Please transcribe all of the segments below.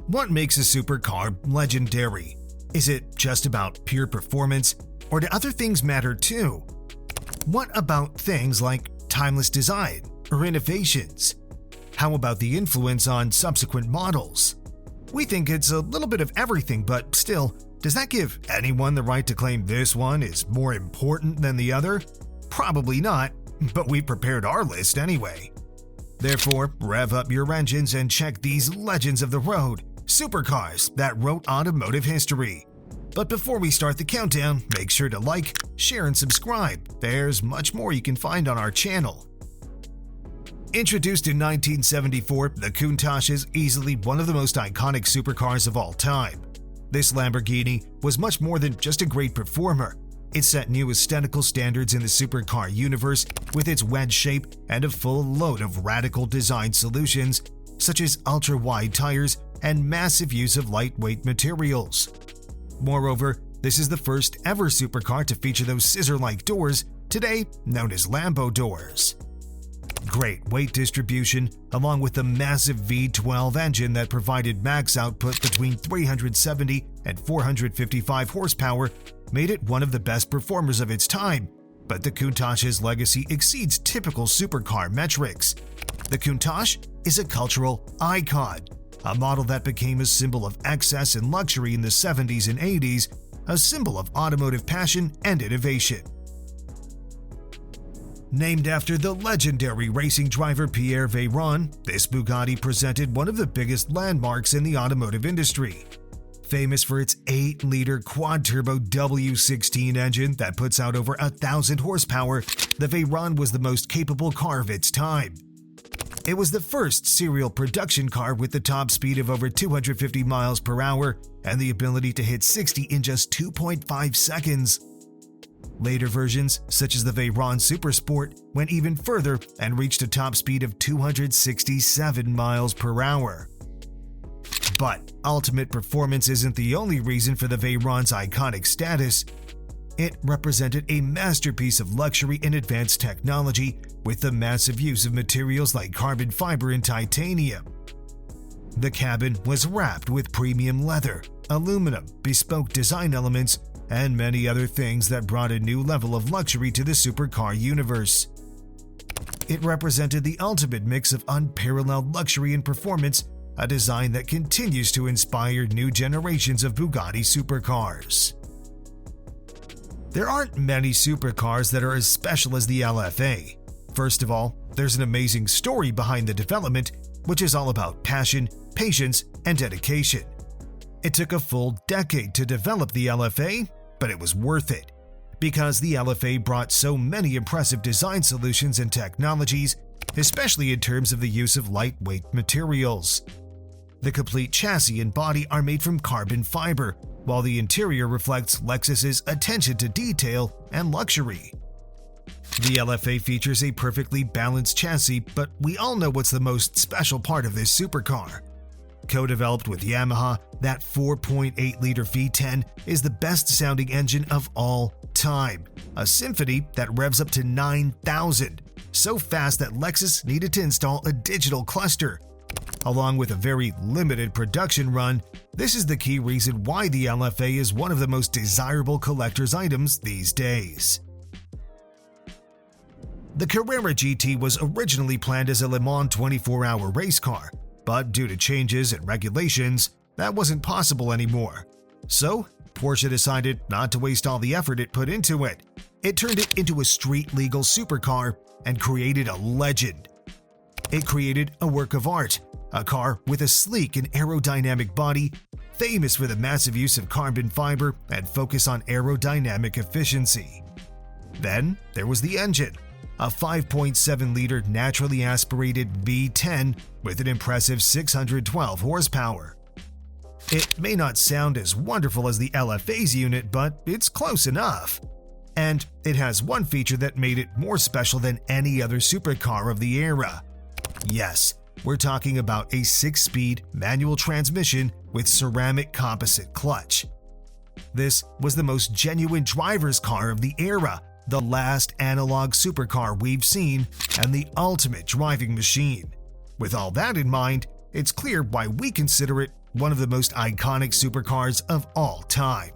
What makes a supercar legendary? Is it just about pure performance, or do other things matter too? What about things like timeless design or innovations? How about the influence on subsequent models? We think it's a little bit of everything, but still, does that give anyone the right to claim this one is more important than the other? Probably not, but we prepared our list anyway. Therefore, rev up your engines and check these legends of the road, supercars that wrote automotive history. But before we start the countdown, make sure to like, share, and subscribe. There's much more you can find on our channel. Introduced in 1974, the Countach is easily one of the most iconic supercars of all time. This Lamborghini was much more than just a great performer. It set new aesthetical standards in the supercar universe with its wedge shape and a full load of radical design solutions such as ultra-wide tires and massive use of lightweight materials. Moreover, this is the first ever supercar to feature those scissor-like doors, today known as Lambo doors. Great weight distribution, along with the massive V12 engine that provided max output between 370 and 455 horsepower, made it one of the best performers of its time. But the Countach's legacy exceeds typical supercar metrics. The Countach is a cultural icon, a model that became a symbol of excess and luxury in the 70s and 80s, a symbol of automotive passion and innovation. Named after the legendary racing driver Pierre Veyron, this Bugatti presented one of the biggest landmarks in the automotive industry. Famous for its 8-liter quad-turbo W16 engine that puts out over 1,000 horsepower, the Veyron was the most capable car of its time. It was the first serial production car with the top speed of over 250 miles per hour and the ability to hit 60 in just 2.5 seconds. Later versions, such as the Veyron Supersport, went even further and reached a top speed of 267 miles per hour. But ultimate performance isn't the only reason for the Veyron's iconic status. It represented a masterpiece of luxury and advanced technology with the massive use of materials like carbon fiber and titanium. The cabin was wrapped with premium leather, aluminum, bespoke design elements, and many other things that brought a new level of luxury to the supercar universe. It represented the ultimate mix of unparalleled luxury and performance, a design that continues to inspire new generations of Bugatti supercars. There aren't many supercars that are as special as the LFA. First of all, there's an amazing story behind the development, which is all about passion, patience, and dedication. It took a full decade to develop the LFA, but it was worth it, because the LFA brought so many impressive design solutions and technologies, especially in terms of the use of lightweight materials. The complete chassis and body are made from carbon fiber, while the interior reflects Lexus's attention to detail and luxury. The LFA features a perfectly balanced chassis, but we all know what's the most special part of this supercar. Co-developed with Yamaha, that 4.8-liter V10 is the best-sounding engine of all time, a symphony that revs up to 9,000, so fast that Lexus needed to install a digital cluster. Along with a very limited production run, this is the key reason why the LFA is one of the most desirable collector's items these days. The Carrera GT was originally planned as a Le Mans 24-hour race car, but due to changes and regulations, that wasn't possible anymore. So, Porsche decided not to waste all the effort it put into it. It turned it into a street-legal supercar and created a legend. It created a work of art, a car with a sleek and aerodynamic body, famous for the massive use of carbon fiber and focus on aerodynamic efficiency. Then there was the engine, a 5.7-liter naturally aspirated V10 with an impressive 612 horsepower. It may not sound as wonderful as the LFA's unit, but it's close enough. And it has one feature that made it more special than any other supercar of the era. Yes, we're talking about a 6-speed manual transmission with ceramic composite clutch. This was the most genuine driver's car of the era, the last analog supercar we've seen, and the ultimate driving machine. With all that in mind, it's clear why we consider it one of the most iconic supercars of all time.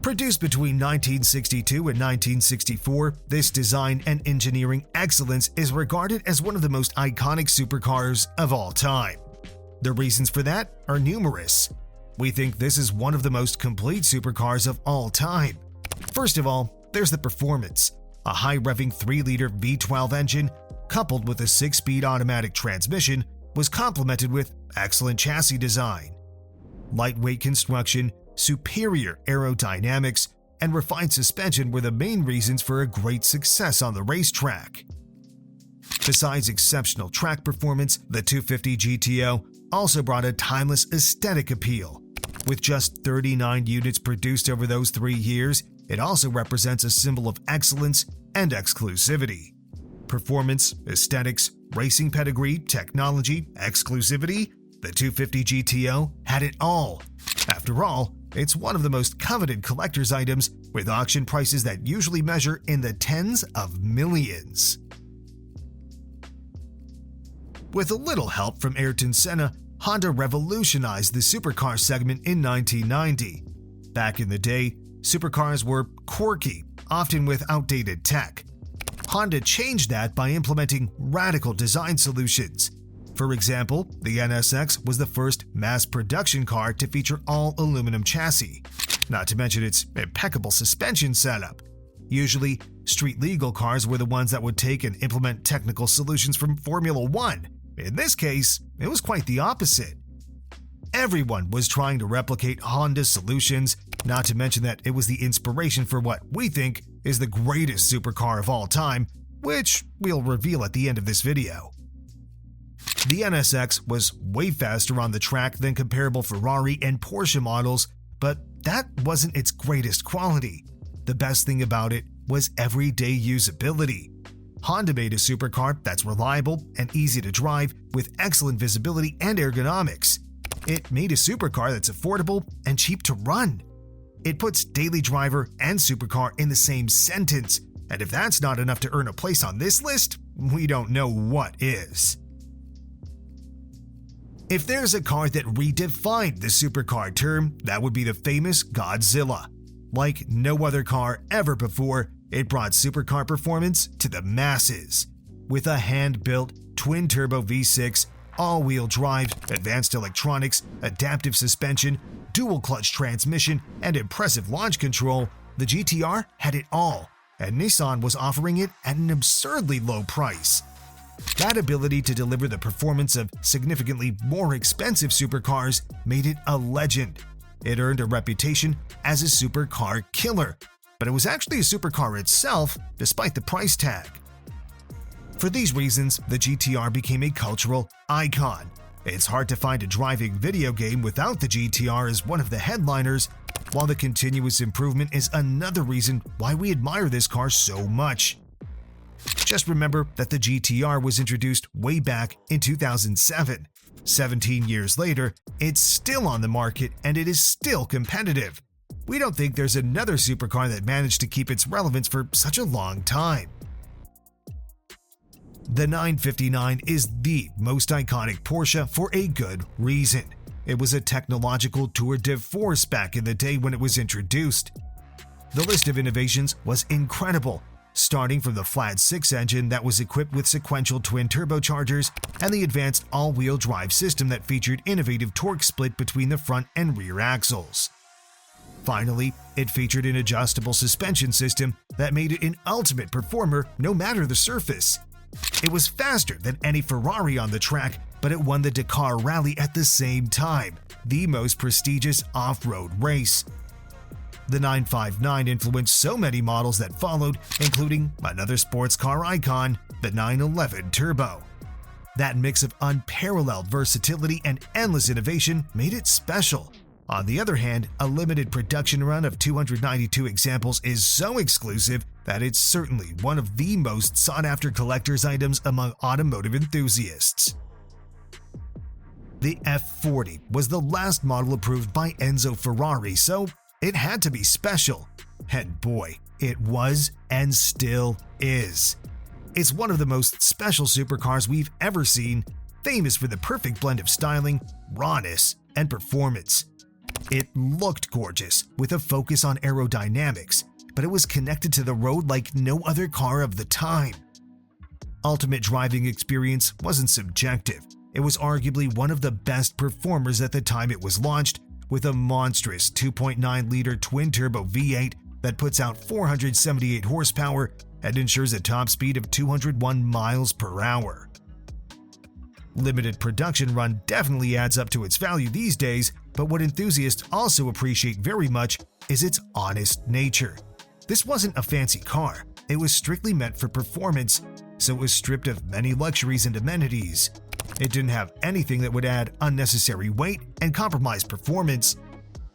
Produced between 1962 and 1964, this design and engineering excellence is regarded as one of the most iconic supercars of all time. The reasons for that are numerous. We think this is one of the most complete supercars of all time. First of all, there's the performance. A high-revving 3-liter V12 engine, coupled with a 6-speed automatic transmission, was complemented with excellent chassis design. Lightweight construction, superior aerodynamics, and refined suspension were the main reasons for a great success on the racetrack. Besides exceptional track performance, the 250 GTO also brought a timeless aesthetic appeal. With just 39 units produced over those 3 years, it also represents a symbol of excellence and exclusivity. Performance, aesthetics, racing pedigree, technology, exclusivity, the 250 GTO had it all. After all, it's one of the most coveted collector's items, with auction prices that usually measure in the tens of millions. With a little help from Ayrton Senna, Honda revolutionized the supercar segment in 1990. Back in the day, supercars were quirky, often with outdated tech. Honda changed that by implementing radical design solutions. For example, the NSX was the first mass production car to feature all aluminum chassis, not to mention its impeccable suspension setup. Usually, street-legal cars were the ones that would take and implement technical solutions from Formula One. In this case, it was quite the opposite. Everyone was trying to replicate Honda's solutions, not to mention that it was the inspiration for what we think is the greatest supercar of all time, which we'll reveal at the end of this video. The NSX was way faster on the track than comparable Ferrari and Porsche models, but that wasn't its greatest quality. The best thing about it was everyday usability. Honda made a supercar that's reliable and easy to drive with excellent visibility and ergonomics. It made a supercar that's affordable and cheap to run. It puts daily driver and supercar in the same sentence, and if that's not enough to earn a place on this list, we don't know what is. If there's a car that redefined the supercar term, that would be the famous Godzilla. Like no other car ever before, it brought supercar performance to the masses. With a hand-built twin-turbo V6, all-wheel drive, advanced electronics, adaptive suspension, dual-clutch transmission, and impressive launch control, the GTR had it all, and Nissan was offering it at an absurdly low price. That ability to deliver the performance of significantly more expensive supercars made it a legend. It earned a reputation as a supercar killer, but it was actually a supercar itself despite the price tag. For these reasons, the GTR became a cultural icon. It's hard to find a driving video game without the GTR as one of the headliners, while the continuous improvement is another reason why we admire this car so much. Just remember that the GTR was introduced way back in 2007. 17 years later, it's still on the market and it is still competitive. We don't think there's another supercar that managed to keep its relevance for such a long time. The 959 is the most iconic Porsche for a good reason. It was a technological tour de force back in the day when it was introduced. The list of innovations was incredible, starting from the flat 6 engine that was equipped with sequential twin turbochargers and the advanced all-wheel drive system that featured innovative torque split between the front and rear axles. Finally, it featured an adjustable suspension system that made it an ultimate performer no matter the surface. It was faster than any Ferrari on the track, but it won the Dakar Rally at the same time, the most prestigious off-road race. The 959 influenced so many models that followed, including another sports car icon, the 911 Turbo. That mix of unparalleled versatility and endless innovation made it special. On the other hand, a limited production run of 292 examples is so exclusive that it's certainly one of the most sought-after collector's items among automotive enthusiasts. The F40 was the last model approved by Enzo Ferrari, so it had to be special. And boy, it was and still is. It's one of the most special supercars we've ever seen, famous for the perfect blend of styling, rawness, and performance. It looked gorgeous, with a focus on aerodynamics, but it was connected to the road like no other car of the time. Ultimate driving experience wasn't subjective. It was arguably one of the best performers at the time it was launched, with a monstrous 2.9-liter twin-turbo V8 that puts out 478 horsepower and ensures a top speed of 201 miles per hour. Limited production run definitely adds up to its value these days, but what enthusiasts also appreciate very much is its honest nature. This wasn't a fancy car, it was strictly meant for performance, so it was stripped of many luxuries and amenities. It didn't have anything that would add unnecessary weight and compromise performance.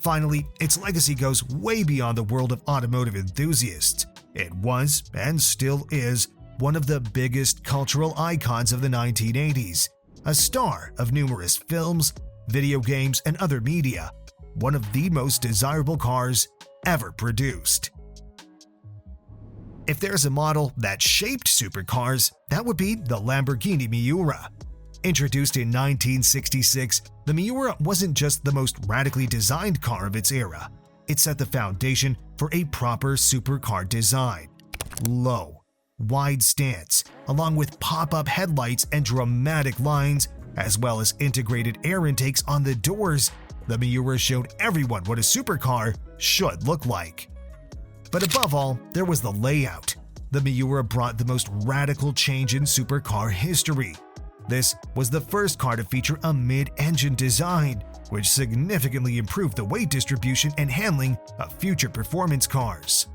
Finally, its legacy goes way beyond the world of automotive enthusiasts. It was, and still is, one of the biggest cultural icons of the 1980s, a star of numerous films, video games, and other media, one of the most desirable cars ever produced. If there's a model that shaped supercars, that would be the Lamborghini Miura. Introduced in 1966, the Miura wasn't just the most radically designed car of its era. It set the foundation for a proper supercar design. Low, wide stance, along with pop-up headlights and dramatic lines, as well as integrated air intakes on the doors, the Miura showed everyone what a supercar should look like. But above all, there was the layout. The Miura brought the most radical change in supercar history. This was the first car to feature a mid-engine design, which significantly improved the weight distribution and handling of future performance cars.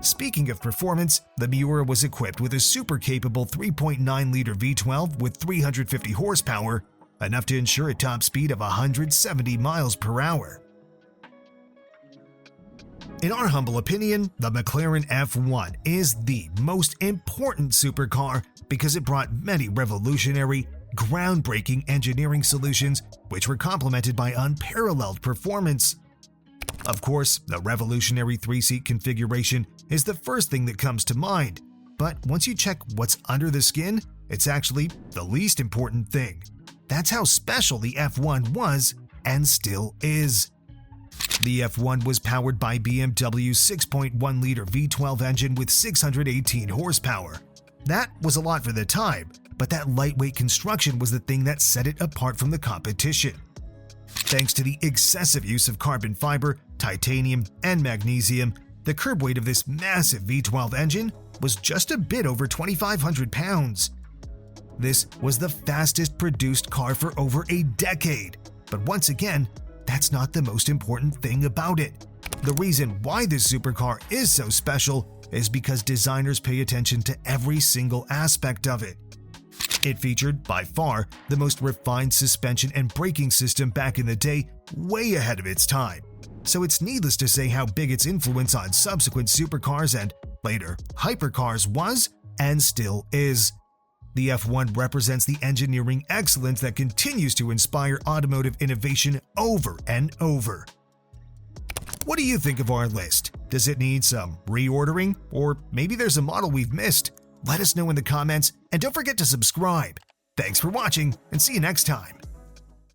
Speaking of performance, the Miura was equipped with a super-capable 3.9-liter V12 with 350 horsepower, enough to ensure a top speed of 170 miles per hour. In our humble opinion, the McLaren F1 is the most important supercar because it brought many revolutionary, groundbreaking engineering solutions which were complemented by unparalleled performance. Of course, the revolutionary 3-seat configuration is the first thing that comes to mind, but once you check what's under the skin, it's actually the least important thing. That's how special the F1 was and still is. The F1 was powered by BMW's 6.1-liter V12 engine with 618 horsepower. That was a lot for the time, but that lightweight construction was the thing that set it apart from the competition. Thanks to the excessive use of carbon fiber, titanium, and magnesium, the curb weight of this massive V12 engine was just a bit over 2,500 pounds. This was the fastest produced car for over a decade, but once again, that's not the most important thing about it. The reason why this supercar is so special is because designers pay attention to every single aspect of it. It featured, by far, the most refined suspension and braking system back in the day, way ahead of its time. So it's needless to say how big its influence on subsequent supercars and, later, hypercars was and still is. The F1 represents the engineering excellence that continues to inspire automotive innovation over and over. What do you think of our list? Does it need some reordering? Or maybe there's a model we've missed? Let us know in the comments, and don't forget to subscribe. Thanks for watching, and see you next time.